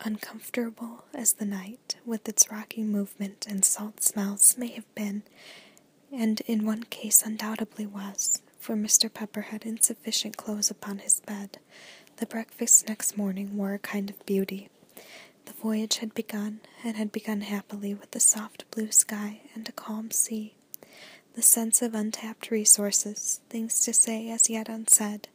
Uncomfortable as the night, with its rocking movement and salt smells, may have been, and in one case undoubtedly was, for Mr. Pepper had insufficient clothes upon his bed, the breakfast next morning wore a kind of beauty. The voyage had begun, and had begun happily with a soft blue sky and a calm sea. The sense of untapped resources, things to say as yet unsaid,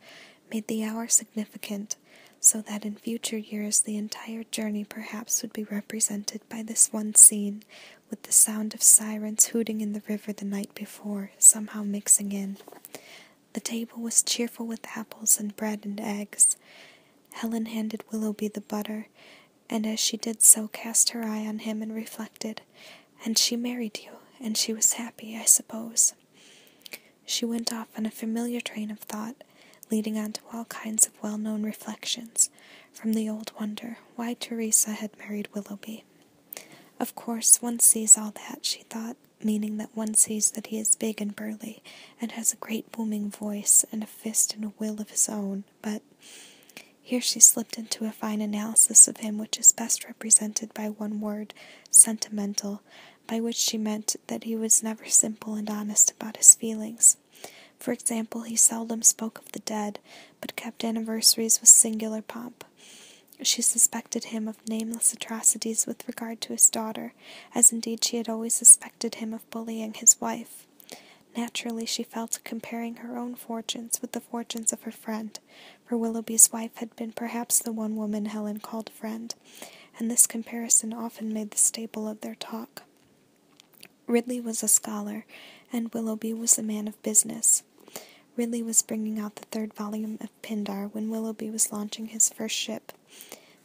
made the hour significant, so that in future years the entire journey perhaps would be represented by this one scene, with the sound of sirens hooting in the river the night before somehow mixing in. The table was cheerful with apples and bread and eggs. Helen handed Willoughby the butter, and as she did so cast her eye on him and reflected, "And she married you, and she was happy, I suppose." She went off on a familiar train of thought, leading on to all kinds of well-known reflections, from the old wonder why Teresa had married Willoughby. Of course, one sees all that, she thought, meaning that one sees that he is big and burly, and has a great booming voice, and a fist and a will of his own, but here she slipped into a fine analysis of him which is best represented by one word, sentimental, by which she meant that he was never simple and honest about his feelings. For example, he seldom spoke of the dead, but kept anniversaries with singular pomp. She suspected him of nameless atrocities with regard to his daughter, as indeed she had always suspected him of bullying his wife. Naturally, she fell to comparing her own fortunes with the fortunes of her friend, for Willoughby's wife had been perhaps the one woman Helen called friend, and this comparison often made the staple of their talk. Ridley was a scholar, and Willoughby was a man of business. Ridley was bringing out the 3rd volume of Pindar when Willoughby was launching his first ship.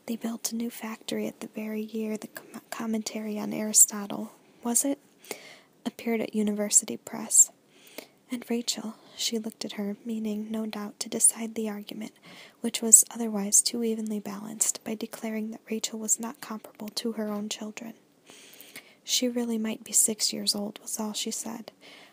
They built a new factory at the very year the commentary on Aristotle, was it? Appeared at University Press. And Rachel, she looked at her, meaning, no doubt, to decide the argument, which was otherwise too evenly balanced, by declaring that Rachel was not comparable to her own children. She really might be 6 years old, was all she said.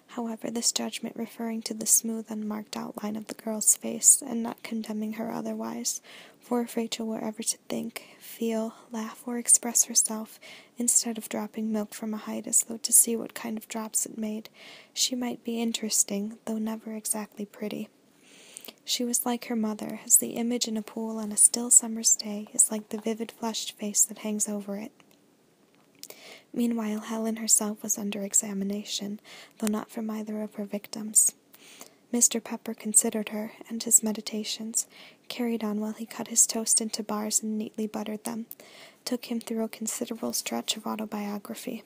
However, this judgment referring to the smooth, unmarked outline of the girl's face, and not condemning her otherwise, for if Rachel were ever to think, feel, laugh, or express herself, instead of dropping milk from a height as though to see what kind of drops it made, she might be interesting, though never exactly pretty. She was like her mother, as the image in a pool on a still summer's day is like the vivid flushed face that hangs over it. Meanwhile, Helen herself was under examination, though not from either of her victims. Mr. Pepper considered her, and his meditations, carried on while he cut his toast into bars and neatly buttered them, took him through a considerable stretch of autobiography.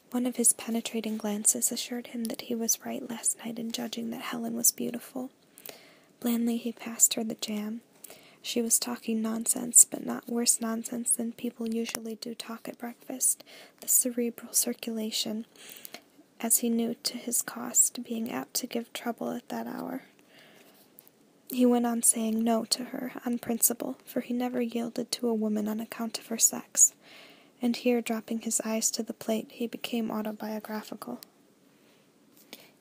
One of his penetrating glances assured him that he was right last night in judging that Helen was beautiful. Blandly he passed her the jam. She was talking nonsense, but not worse nonsense than people usually do talk at breakfast, the cerebral circulation, as he knew to his cost, being apt to give trouble at that hour. He went on saying no to her, on principle, for he never yielded to a woman on account of her sex, and here, dropping his eyes to the plate, he became autobiographical.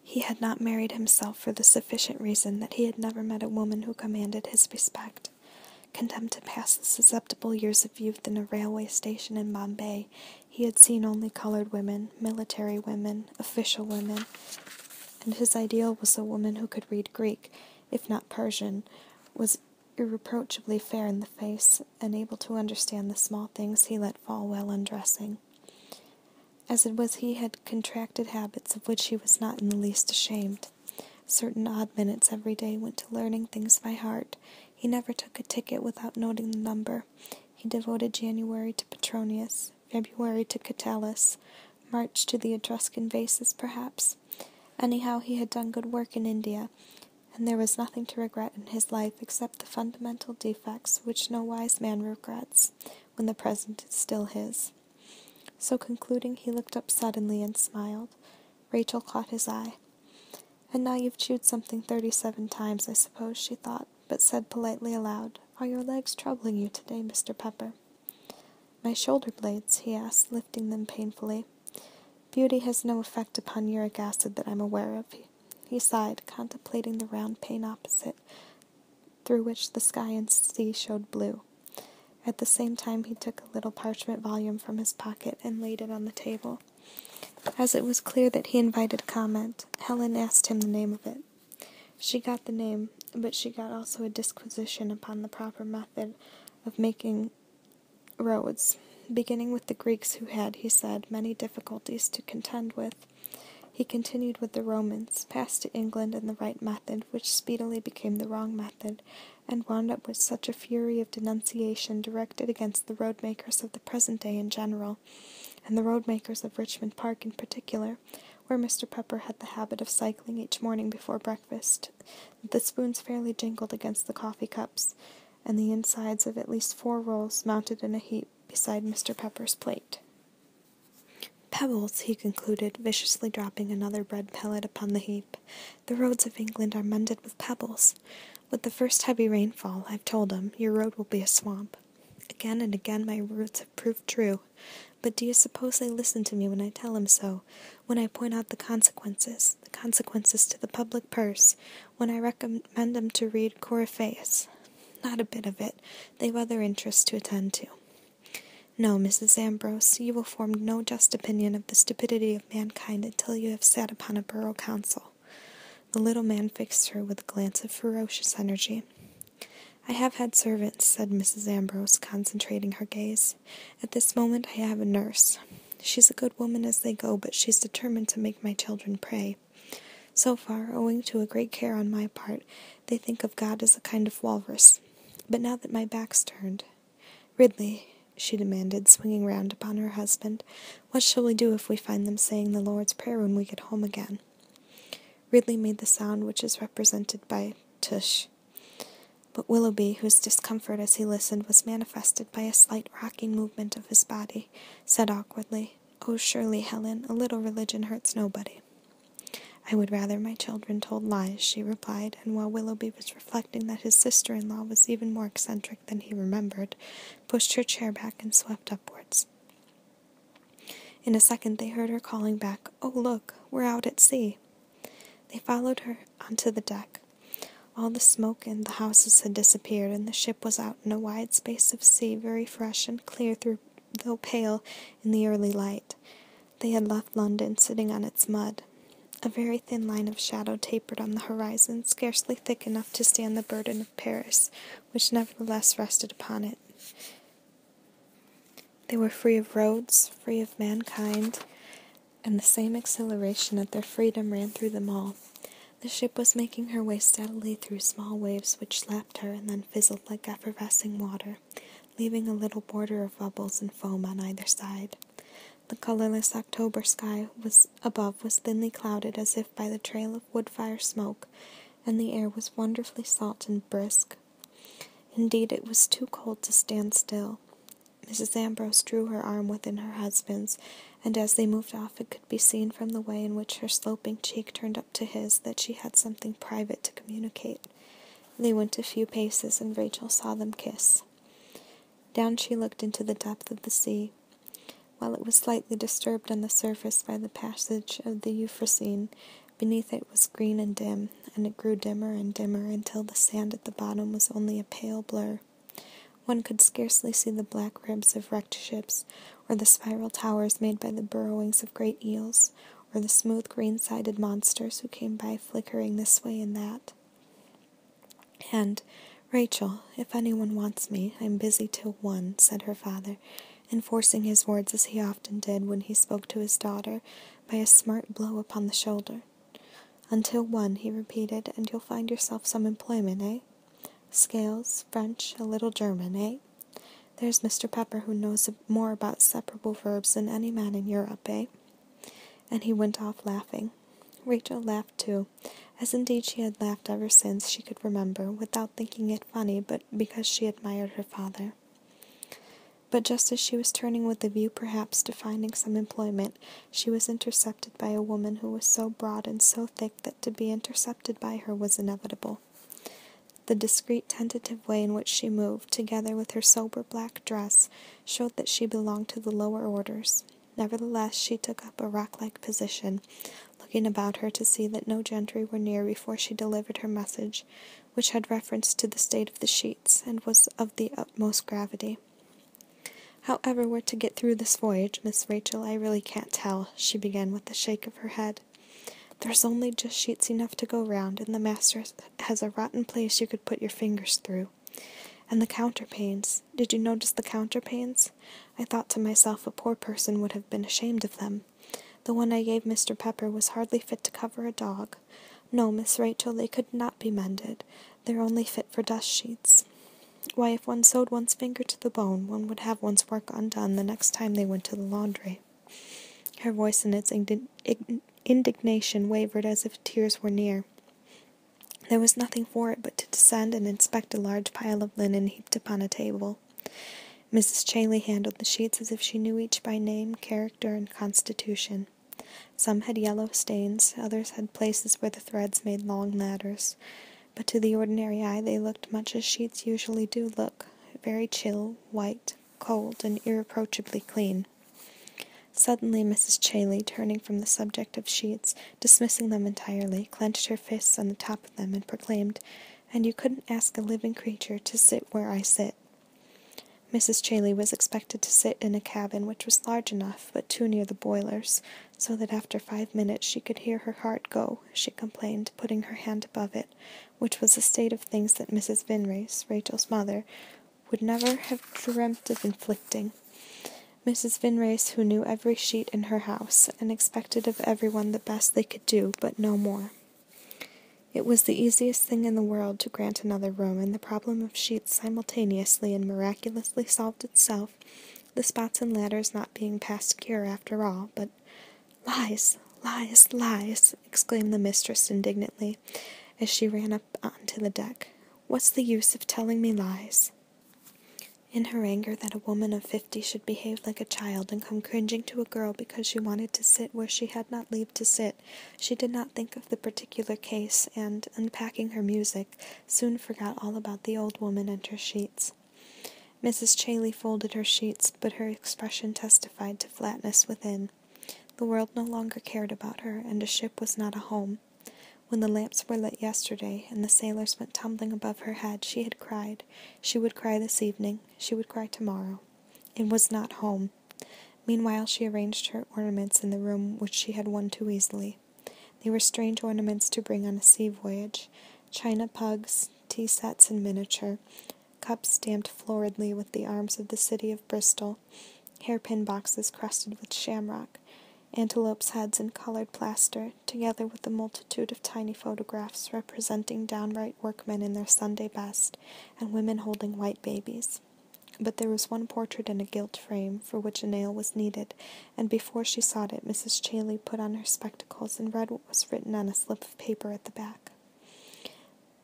He had not married himself for the sufficient reason that he had never met a woman who commanded his respect. Condemned to pass the susceptible years of youth in a railway station in Bombay, he had seen only colored women, military women, official women, and his ideal was a woman who could read Greek, if not Persian, was irreproachably fair in the face, and able to understand the small things he let fall while undressing. As it was, he had contracted habits of which he was not in the least ashamed. Certain odd minutes every day went to learning things by heart. He never took a ticket without noting the number. He devoted January to Petronius, February to Catullus, March to the Etruscan vases, perhaps. Anyhow, he had done good work in India, and there was nothing to regret in his life except the fundamental defects which no wise man regrets, when the present is still his. So concluding, he looked up suddenly and smiled. Rachel caught his eye. "And now you've chewed something 37 times, I suppose," she thought, but said politely aloud, "Are your legs troubling you today, Mr. Pepper?" "My shoulder blades," he asked, lifting them painfully. "Beauty has no effect upon uric acid that I'm aware of." He sighed, contemplating the round pane opposite, through which the sky and sea showed blue. At the same time he took a little parchment volume from his pocket and laid it on the table. As it was clear that he invited comment, Helen asked him the name of it. She got the name, but she got also a disquisition upon the proper method of making roads, beginning with the Greeks who had, he said, many difficulties to contend with. He continued with the Romans, passed to England in the right method, which speedily became the wrong method, and wound up with such a fury of denunciation directed against the road-makers of the present day in general, and the road-makers of Richmond Park in particular, where Mr. Pepper had the habit of cycling each morning before breakfast, that the spoons fairly jingled against the coffee cups, and the insides of at least 4 rolls mounted in a heap beside Mr. Pepper's plate. Pebbles, he concluded, viciously dropping another bread pellet upon the heap. The roads of England are mended with pebbles. With the first heavy rainfall, I've told him, your road will be a swamp. Again and again my words have proved true. But do you suppose they listen to me when I tell him so, when I point out the consequences to the public purse, when I recommend him to read Coryphaeus? Not a bit of it. They've other interests to attend to. No, Mrs. Ambrose, you will form no just opinion of the stupidity of mankind until you have sat upon a borough council. The little man fixed her with a glance of ferocious energy. I have had servants, said Mrs. Ambrose, concentrating her gaze. At this moment I have a nurse. She's a good woman as they go, but she's determined to make my children pray. So far, owing to a great care on my part, they think of God as a kind of walrus. But now that my back's turned... Ridley, she demanded, swinging round upon her husband, what shall we do if we find them saying the Lord's Prayer when we get home again? Ridley made the sound which is represented by tush. But Willoughby, whose discomfort as he listened was manifested by a slight rocking movement of his body, said awkwardly, Oh, surely, Helen, a little religion hurts nobody. I would rather my children told lies, she replied, and while Willoughby was reflecting that his sister-in-law was even more eccentric than he remembered, pushed her chair back and swept upwards. In a second they heard her calling back, Oh, look, we're out at sea. They followed her onto the deck. All the smoke and the houses had disappeared, and the ship was out in a wide space of sea, very fresh and clear though pale in the early light. They had left London sitting on its mud. A very thin line of shadow tapered on the horizon, scarcely thick enough to stand the burden of Paris, which nevertheless rested upon it. They were free of roads, free of mankind, and the same exhilaration at their freedom ran through them all. The ship was making her way steadily through small waves which lapped her and then fizzled like effervescing water, leaving a little border of bubbles and foam on either side. The colorless October sky above was thinly clouded as if by the trail of wood-fire smoke, and the air was wonderfully salt and brisk. Indeed, it was too cold to stand still. Mrs. Ambrose drew her arm within her husband's, and as they moved off it could be seen from the way in which her sloping cheek turned up to his that she had something private to communicate. They went a few paces, and Rachel saw them kiss. Down she looked into the depth of the sea. While it was slightly disturbed on the surface by the passage of the Euphrosyne, beneath it was green and dim, and it grew dimmer and dimmer until the sand at the bottom was only a pale blur. One could scarcely see the black ribs of wrecked ships, or the spiral towers made by the burrowings of great eels, or the smooth green-sided monsters who came by flickering this way and that. And, Rachel, if anyone wants me, I'm busy till 1, said her father, enforcing his words as he often did when he spoke to his daughter, by a smart blow upon the shoulder. Until 1, he repeated, and you'll find yourself some employment, eh? Scales, French, a little German, eh? There's Mr. Pepper who knows more about separable verbs than any man in Europe, eh? And he went off laughing. Rachel laughed too, as indeed she had laughed ever since she could remember, without thinking it funny, but because she admired her father. But just as she was turning with a view perhaps to finding some employment, she was intercepted by a woman who was so broad and so thick that to be intercepted by her was inevitable. The discreet, tentative way in which she moved, together with her sober black dress, showed that she belonged to the lower orders. Nevertheless, she took up a rock-like position, looking about her to see that no gentry were near before she delivered her message, which had reference to the state of the sheets, and was of the utmost gravity. However we're to get through this voyage, Miss Rachel, I really can't tell, she began with a shake of her head. There's only just sheets enough to go round, and the master has a rotten place you could put your fingers through. And the counterpanes. Did you notice the counterpanes? I thought to myself a poor person would have been ashamed of them. The one I gave Mr. Pepper was hardly fit to cover a dog. No, Miss Rachel, they could not be mended. They're only fit for dust sheets. Why, if one sewed one's finger to the bone, one would have one's work undone the next time they went to the laundry. Her voice in its indignation wavered as if tears were near. There was nothing for it but to descend and inspect a large pile of linen heaped upon a table. Mrs. Chailey handled the sheets as if she knew each by name, character, and constitution. Some had yellow stains, others had places where the threads made long ladders, but to the ordinary eye they looked much as sheets usually do look, very chill, white, cold, and irreproachably clean. Suddenly Mrs. Chailey, turning from the subject of sheets, dismissing them entirely, clenched her fists on the top of them and proclaimed, "And you couldn't ask a living creature to sit where I sit." Mrs. Chailey was expected to sit in a cabin which was large enough, but too near the boilers, so that after 5 minutes she could hear her heart go, she complained, putting her hand above it, which was a state of things that Mrs. Vinrace, Rachel's mother, would never have dreamt of inflicting. Mrs. Vinrace, who knew every sheet in her house, and expected of everyone the best they could do, but no more. It was the easiest thing in the world to grant another room, and the problem of sheets simultaneously and miraculously solved itself, the spots and ladders not being past cure after all, but "Lies, lies, lies!" exclaimed the mistress indignantly, as she ran up onto the deck. "What's the use of telling me lies?" In her anger that a woman of 50 should behave like a child and come cringing to a girl because she wanted to sit where she had not leave to sit, she did not think of the particular case, and, unpacking her music, soon forgot all about the old woman and her sheets. Mrs. Chailey folded her sheets, but her expression testified to flatness within. The world no longer cared about her, and a ship was not a home. When the lamps were lit yesterday, and the sailors went tumbling above her head, she had cried. She would cry this evening. She would cry tomorrow. It was not home. Meanwhile she arranged her ornaments in the room which she had won too easily. They were strange ornaments to bring on a sea voyage. China pugs, tea sets in miniature, cups stamped floridly with the arms of the city of Bristol, hairpin boxes crusted with shamrock, antelopes' heads in colored plaster, together with a multitude of tiny photographs representing downright workmen in their Sunday best, and women holding white babies. But there was one portrait in a gilt frame, for which a nail was needed, and before she sought it, Mrs. Chailey put on her spectacles and read what was written on a slip of paper at the back.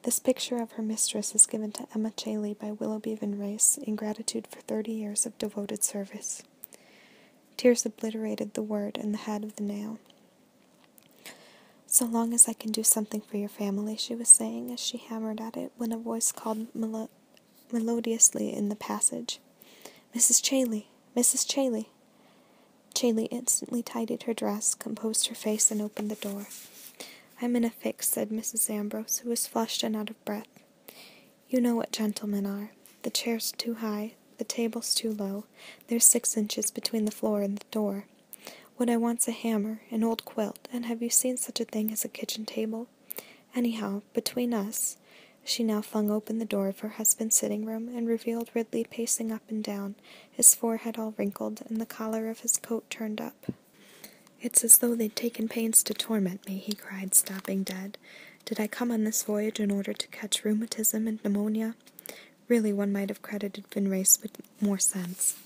"This picture of her mistress is given to Emma Chailey by Willoughby Vinrace, in gratitude for 30 years of devoted service." Tears obliterated the word and the head of the nail. "So long as I can do something for your family," she was saying as she hammered at it, when a voice called melodiously in the passage, "Mrs. Chailey! Mrs. Chailey!" Chailey instantly tidied her dress, composed her face, and opened the door. "I'm in a fix," said Mrs. Ambrose, who was flushed and out of breath. "You know what gentlemen are. The chair's too high. The table's too low. There's 6 inches between the floor and the door. What I want's a hammer, an old quilt, and have you seen such a thing as a kitchen table? Anyhow, between us—" She now flung open the door of her husband's sitting room, and revealed Ridley pacing up and down, his forehead all wrinkled, and the collar of his coat turned up. "It's as though they'd taken pains to torment me," he cried, stopping dead. "Did I come on this voyage in order to catch rheumatism and pneumonia? Really, one might have credited Vinrace with more sense."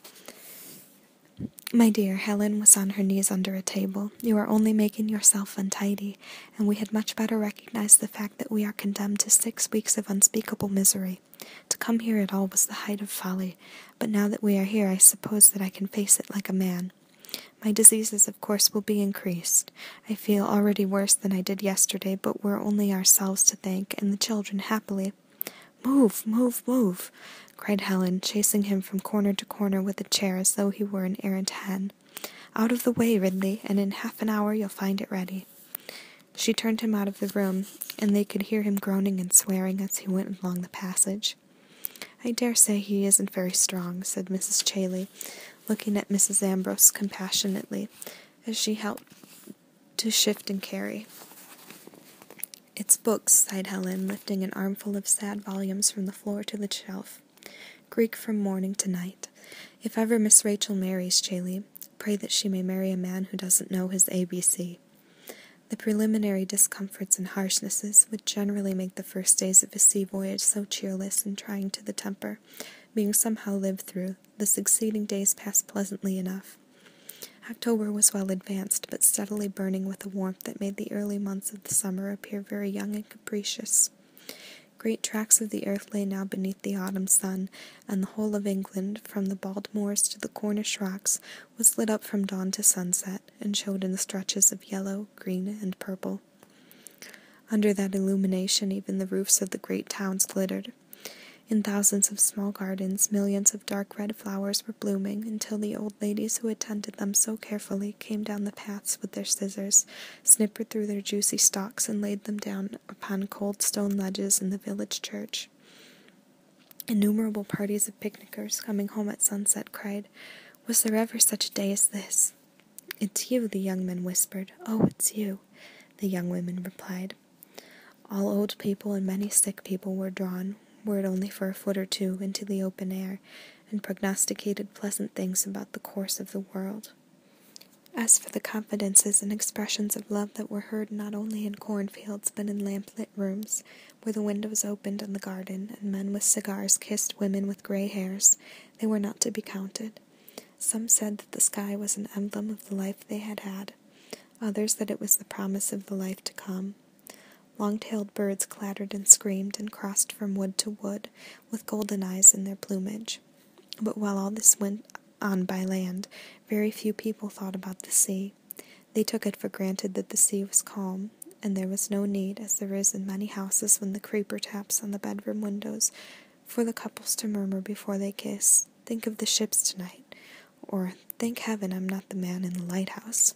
"My dear," Helen was on her knees under a table, "you are only making yourself untidy, and we had much better recognize the fact that we are condemned to 6 weeks of unspeakable misery. To come here at all was the height of folly, but now that we are here I suppose that I can face it like a man. My diseases, of course, will be increased. I feel already worse than I did yesterday, but we're only ourselves to thank, and the children, happily." "Move, move, move!" cried Helen, chasing him from corner to corner with a chair as though he were an errant hen. "Out of the way, Ridley, and in half an hour you'll find it ready." She turned him out of the room, and they could hear him groaning and swearing as he went along the passage. "I dare say he isn't very strong," said Mrs. Chailey, looking at Mrs. Ambrose compassionately, as she helped to shift and carry. "It's books," sighed Helen, lifting an armful of sad volumes from the floor to the shelf. "Greek from morning to night. If ever Miss Rachel marries, Chailey, pray that she may marry a man who doesn't know his ABC. The preliminary discomforts and harshnesses would generally make the first days of a sea voyage so cheerless and trying to the temper, being somehow lived through, the succeeding days passed pleasantly enough. October was well advanced, but steadily burning with a warmth that made the early months of the summer appear very young and capricious. Great tracts of the earth lay now beneath the autumn sun, and the whole of England, from the bald moors to the Cornish rocks, was lit up from dawn to sunset, and showed in stretches of yellow, green, and purple. Under that illumination even the roofs of the great towns glittered. In thousands of small gardens, millions of dark red flowers were blooming, until the old ladies who attended them so carefully came down the paths with their scissors, snippered through their juicy stalks, and laid them down upon cold stone ledges in the village church. Innumerable parties of picnickers, coming home at sunset, cried, "Was there ever such a day as this?" "It's you," the young men whispered. "Oh, it's you," the young women replied. All old people and many sick people were drawn, were it only for a foot or two, into the open air, and prognosticated pleasant things about the course of the world. As for the confidences and expressions of love that were heard not only in cornfields but in lamp-lit rooms, where the windows opened on the garden, and men with cigars kissed women with gray hairs, they were not to be counted. Some said that the sky was an emblem of the life they had had, others that it was the promise of the life to come. Long-tailed birds clattered and screamed and crossed from wood to wood, with golden eyes in their plumage. But while all this went on by land, very few people thought about the sea. They took it for granted that the sea was calm, and there was no need, as there is in many houses when the creeper taps on the bedroom windows, for the couples to murmur before they kiss, "Think of the ships tonight," or "Thank heaven I'm not the man in the lighthouse."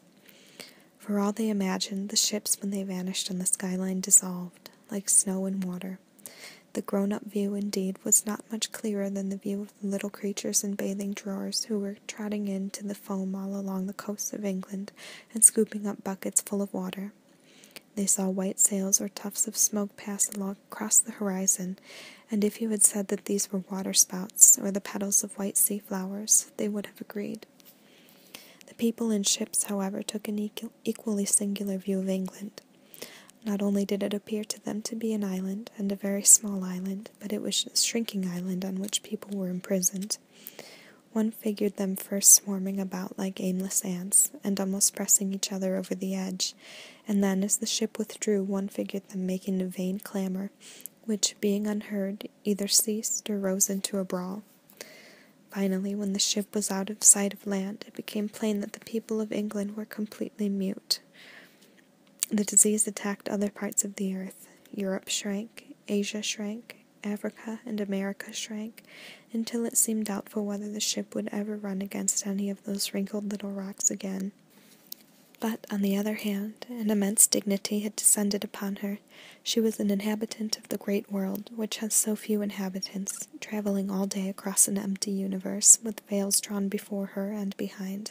For all they imagined, the ships, when they vanished on the skyline, dissolved, like snow in water. The grown-up view, indeed, was not much clearer than the view of the little creatures in bathing drawers who were trotting in to the foam all along the coasts of England and scooping up buckets full of water. They saw white sails or tufts of smoke pass across the horizon, and if you had said that these were waterspouts or the petals of white sea flowers, they would have agreed. The people in ships, however, took an equally singular view of England. Not only did it appear to them to be an island, and a very small island, but it was a shrinking island on which people were imprisoned. One figured them first swarming about like aimless ants, and almost pressing each other over the edge, and then, as the ship withdrew, one figured them making a vain clamor, which, being unheard, either ceased or rose into a brawl. Finally, when the ship was out of sight of land, it became plain that the people of England were completely mute. The disease attacked other parts of the earth. Europe shrank, Asia shrank, Africa and America shrank, until it seemed doubtful whether the ship would ever run against any of those wrinkled little rocks again. But, on the other hand, an immense dignity had descended upon her. She was an inhabitant of the great world, which has so few inhabitants, traveling all day across an empty universe, with veils drawn before her and behind.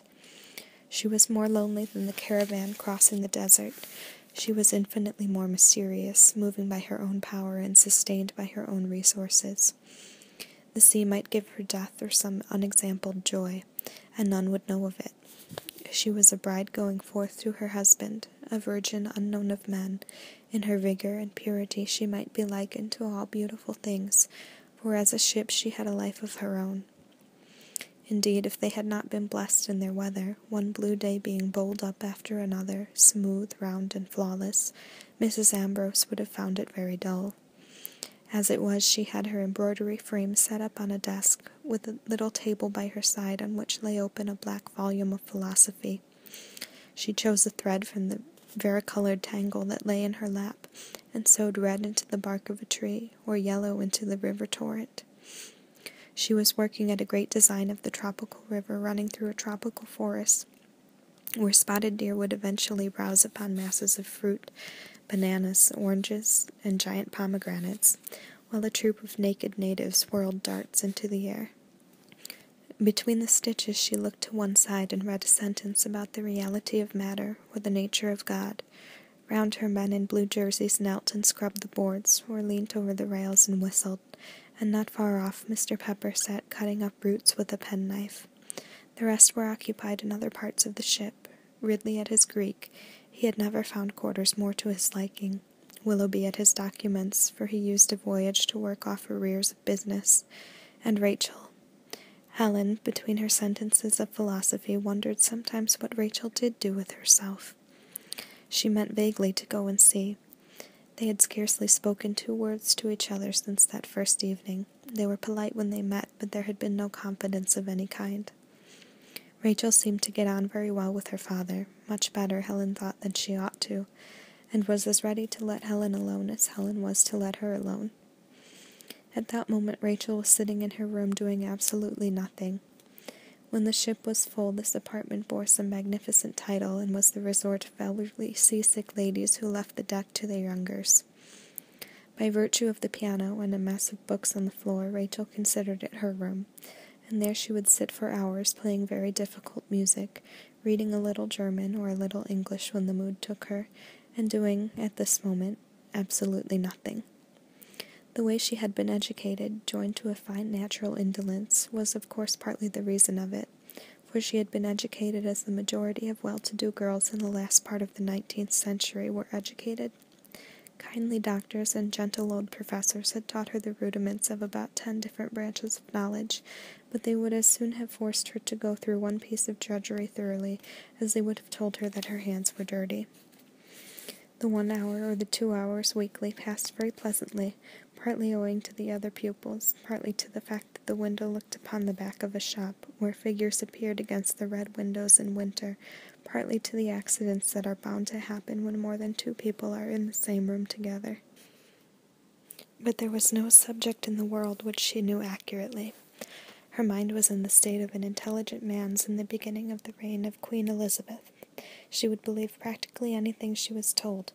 She was more lonely than the caravan crossing the desert. She was infinitely more mysterious, moving by her own power and sustained by her own resources. The sea might give her death or some unexampled joy, and none would know of it. She was a bride going forth to her husband, a virgin unknown of men. In her vigor and purity she might be likened to all beautiful things, for as a ship she had a life of her own. Indeed, if they had not been blessed in their weather, one blue day being bowled up after another, smooth, round, and flawless, Mrs. Ambrose would have found it very dull. As it was, she had her embroidery frame set up on a desk, with a little table by her side on which lay open a black volume of philosophy. She chose a thread from the varicolored tangle that lay in her lap, and sewed red into the bark of a tree, or yellow into the river torrent. She was working at a great design of the tropical river running through a tropical forest, where spotted deer would eventually browse upon masses of fruit, bananas, oranges, and giant pomegranates, while a troop of naked natives whirled darts into the air. Between the stitches she looked to one side and read a sentence about the reality of matter or the nature of God. Round her men in blue jerseys knelt and scrubbed the boards, or leant over the rails and whistled, and not far off Mr. Pepper sat cutting up roots with a penknife. The rest were occupied in other parts of the ship. Ridley at his Greek, he had never found quarters more to his liking. Willoughby at his documents, for he used a voyage to work off arrears of business, and Rachel. Helen, between her sentences of philosophy, wondered sometimes what Rachel did do with herself. She meant vaguely to go and see. They had scarcely spoken 2 words to each other since that first evening. They were polite when they met, but there had been no confidence of any kind. Rachel seemed to get on very well with her father, much better, Helen thought, than she ought to, and was as ready to let Helen alone as Helen was to let her alone. At that moment Rachel was sitting in her room doing absolutely nothing. When the ship was full, this apartment bore some magnificent title and was the resort of elderly seasick ladies who left the deck to their youngers. By virtue of the piano and a mass of books on the floor, Rachel considered it her room, and there she would sit for hours playing very difficult music, reading a little German or a little English when the mood took her, and doing, at this moment, absolutely nothing. The way she had been educated, joined to a fine natural indolence, was of course partly the reason of it, for she had been educated as the majority of well-to-do girls in the last part of the 19th century were educated. Kindly doctors and gentle old professors had taught her the rudiments of about 10 different branches of knowledge, but they would as soon have forced her to go through one piece of drudgery thoroughly as they would have told her that her hands were dirty. The 1 hour or the 2 hours weekly passed very pleasantly, partly owing to the other pupils, partly to the fact that the window looked upon the back of a shop, where figures appeared against the red windows in winter, partly to the accidents that are bound to happen when more than 2 people are in the same room together. But there was no subject in the world which she knew accurately. Her mind was in the state of an intelligent man's in the beginning of the reign of Queen Elizabeth. She would believe practically anything she was told,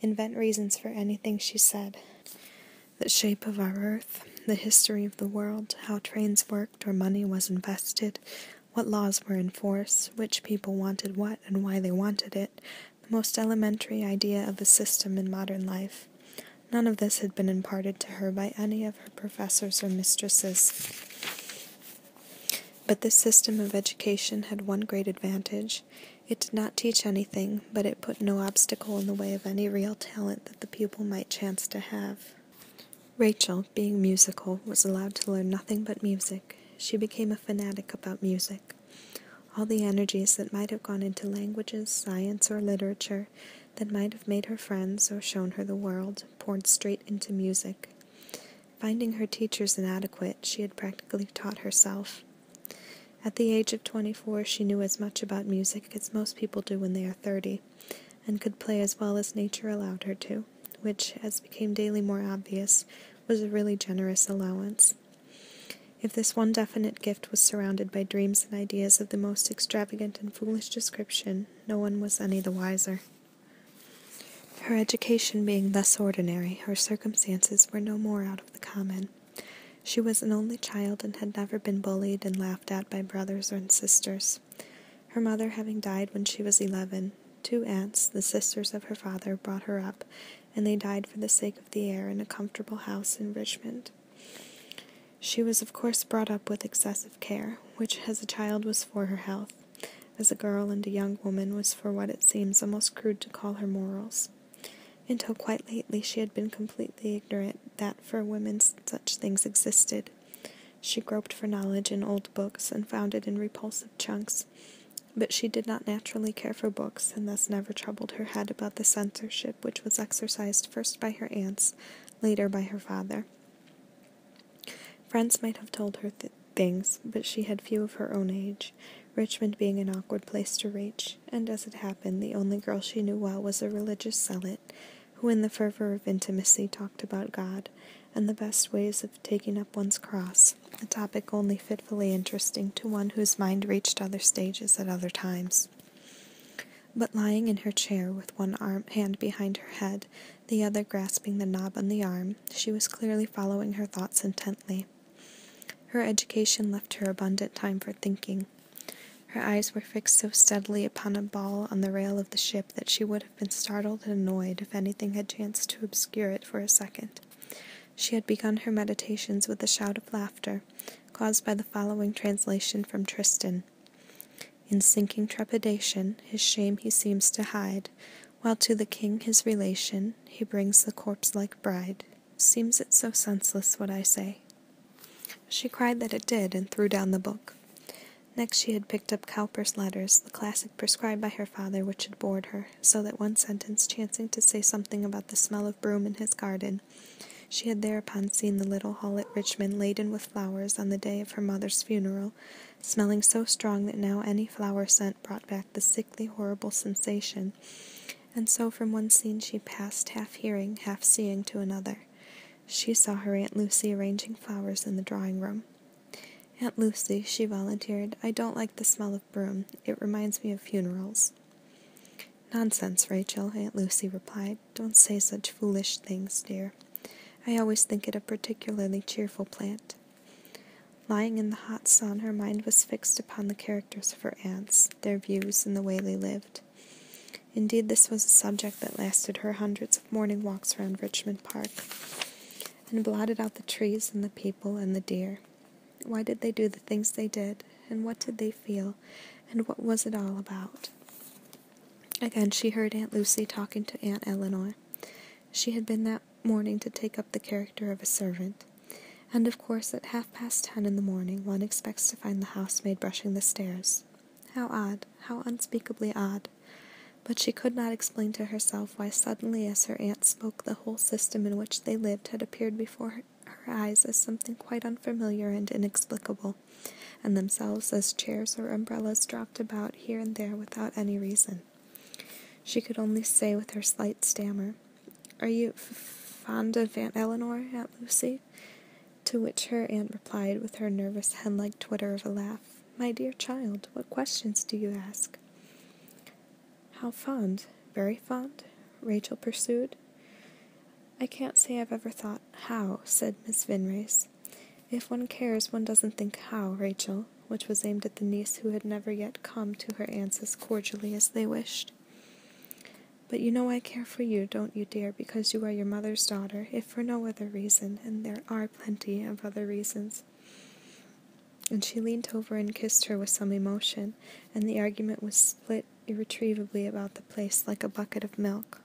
invent reasons for anything she said. The shape of our earth, the history of the world, how trains worked or money was invested, what laws were in force, which people wanted what and why they wanted it, the most elementary idea of a system in modern life. None of this had been imparted to her by any of her professors or mistresses. But this system of education had one great advantage. It did not teach anything, but it put no obstacle in the way of any real talent that the pupil might chance to have. Rachel, being musical, was allowed to learn nothing but music. She became a fanatic about music. All the energies that might have gone into languages, science, or literature, that might have made her friends or shown her the world, poured straight into music. Finding her teachers inadequate, she had practically taught herself. At the age of 24, she knew as much about music as most people do when they are 30, and could play as well as nature allowed her to, which, as became daily more obvious, was a really generous allowance. If this one definite gift was surrounded by dreams and ideas of the most extravagant and foolish description, no one was any the wiser. Her education being thus ordinary, her circumstances were no more out of the common. She was an only child and had never been bullied and laughed at by brothers and sisters. Her mother having died when she was 11, 2 aunts, the sisters of her father, brought her up, and they died for the sake of the air in a comfortable house in Richmond. She was of course brought up with excessive care, which as a child was for her health, as a girl and a young woman was for what it seems almost crude to call her morals. Until quite lately she had been completely ignorant that for women such things existed. She groped for knowledge in old books and found it in repulsive chunks, but she did not naturally care for books, and thus never troubled her head about the censorship which was exercised first by her aunts, later by her father. Friends might have told her things, but she had few of her own age, Richmond being an awkward place to reach, and as it happened, the only girl she knew well was a religious zealot, who in the fervor of intimacy talked about God, and the best ways of taking up one's cross, a topic only fitfully interesting to one whose mind reached other stages at other times. But lying in her chair with one hand behind her head, the other grasping the knob on the arm, she was clearly following her thoughts intently. Her education left her abundant time for thinking. Her eyes were fixed so steadily upon a ball on the rail of the ship that she would have been startled and annoyed if anything had chanced to obscure it for a second. She had begun her meditations with a shout of laughter, caused by the following translation from Tristan. In sinking trepidation, his shame he seems to hide, while to the king his relation he brings the corpse-like bride. Seems it so senseless what I say? She cried that it did, and threw down the book. Next she had picked up Cowper's Letters, the classic prescribed by her father, which had bored her, so that one sentence chancing to say something about the smell of broom in his garden, she had thereupon seen the little hall at Richmond laden with flowers on the day of her mother's funeral, smelling so strong that now any flower scent brought back the sickly, horrible sensation, and so from one scene she passed, half hearing, half seeing, to another. She saw her Aunt Lucy arranging flowers in the drawing-room. "Aunt Lucy," she volunteered, "I don't like the smell of broom. It reminds me of funerals." "Nonsense, Rachel," Aunt Lucy replied. "Don't say such foolish things, dear. I always think it a particularly cheerful plant." Lying in the hot sun, her mind was fixed upon the characters of her aunts, their views, and the way they lived. Indeed, this was a subject that lasted her hundreds of morning walks round Richmond Park, and blotted out the trees and the people and the deer. Why did they do the things they did, and what did they feel, and what was it all about? Again she heard Aunt Lucy talking to Aunt Eleanor. She had been that morning to take up the character of a servant, and of course at 10:30 in the morning one expects to find the housemaid brushing the stairs. How odd, how unspeakably odd. But she could not explain to herself why suddenly as her aunt spoke the whole system in which they lived had appeared before her eyes as something quite unfamiliar and inexplicable, and themselves as chairs or umbrellas dropped about here and there without any reason. She could only say with her slight stammer, "Are you fond of Aunt Eleanor, Aunt Lucy?" To which her aunt replied with her nervous hen-like twitter of a laugh, "My dear child, what questions do you ask?" "How fond? Very fond?" Rachel pursued. "I can't say I've ever thought how," said Miss Vinrace. "If one cares, one doesn't think how, Rachel," which was aimed at the niece who had never yet come to her aunts as cordially as they wished. "But you know I care for you, don't you, dear, because you are your mother's daughter, if for no other reason, and there are plenty of other reasons." And she leaned over and kissed her with some emotion, and the argument was split irretrievably about the place like a bucket of milk.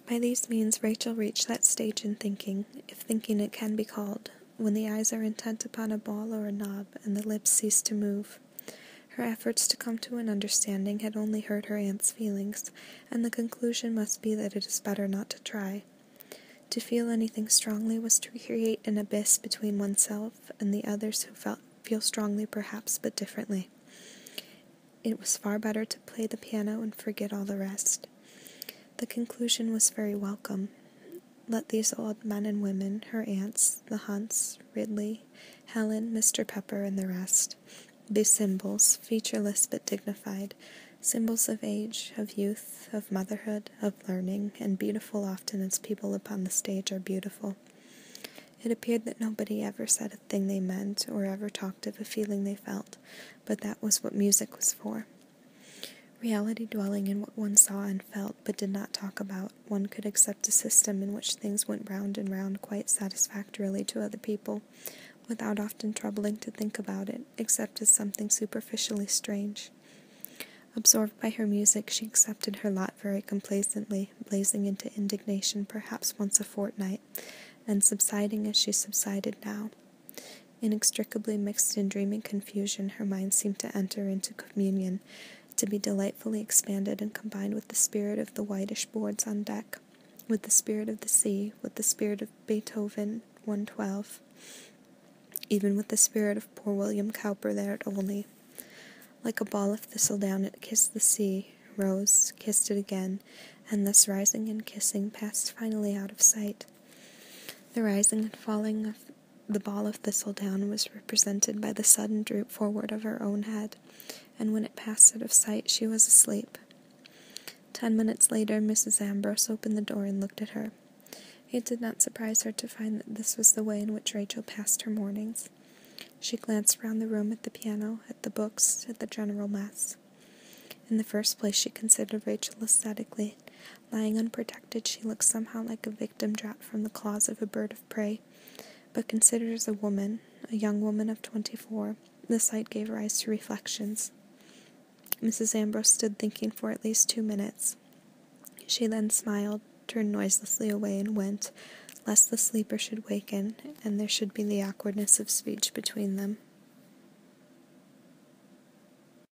By these means Rachel reached that stage in thinking, if thinking it can be called, when the eyes are intent upon a ball or a knob, and the lips cease to move. Her efforts to come to an understanding had only hurt her aunt's feelings, and the conclusion must be that it is better not to try. To feel anything strongly was to create an abyss between oneself and the others who feel strongly perhaps, but differently. It was far better to play the piano and forget all the rest. The conclusion was very welcome. Let these old men and women, her aunts, the Hunts, Ridley, Helen, Mr. Pepper, and the rest, be symbols, featureless but dignified, symbols of age, of youth, of motherhood, of learning, and beautiful often as people upon the stage are beautiful. It appeared that nobody ever said a thing they meant, or ever talked of a feeling they felt, but that was what music was for. Reality dwelling in what one saw and felt, but did not talk about, one could accept a system in which things went round and round quite satisfactorily to other people, without often troubling to think about it, except as something superficially strange. Absorbed by her music, she accepted her lot very complacently, blazing into indignation perhaps once a fortnight, and subsiding as she subsided now. Inextricably mixed in dreaming confusion, her mind seemed to enter into communion, to be delightfully expanded and combined with the spirit of the whitish boards on deck, with the spirit of the sea, with the spirit of Beethoven 112, even with the spirit of poor William Cowper there at Olney. Like a ball of thistledown it kissed the sea, rose, kissed it again, and thus rising and kissing passed finally out of sight. The rising and falling of the ball of thistledown was represented by the sudden droop forward of her own head, and when it passed out of sight she was asleep. 10 minutes later, Mrs. Ambrose opened the door and looked at her. It did not surprise her to find that this was the way in which Rachel passed her mornings. She glanced round the room at the piano, at the books, at the general mess. In the first place, she considered Rachel aesthetically. Lying unprotected, she looked somehow like a victim dropped from the claws of a bird of prey. But considered as a woman, a young woman of 24, the sight gave rise to reflections. Mrs. Ambrose stood thinking for at least 2 minutes. She then smiled, turned noiselessly away, and went, lest the sleeper should waken, and there should be the awkwardness of speech between them.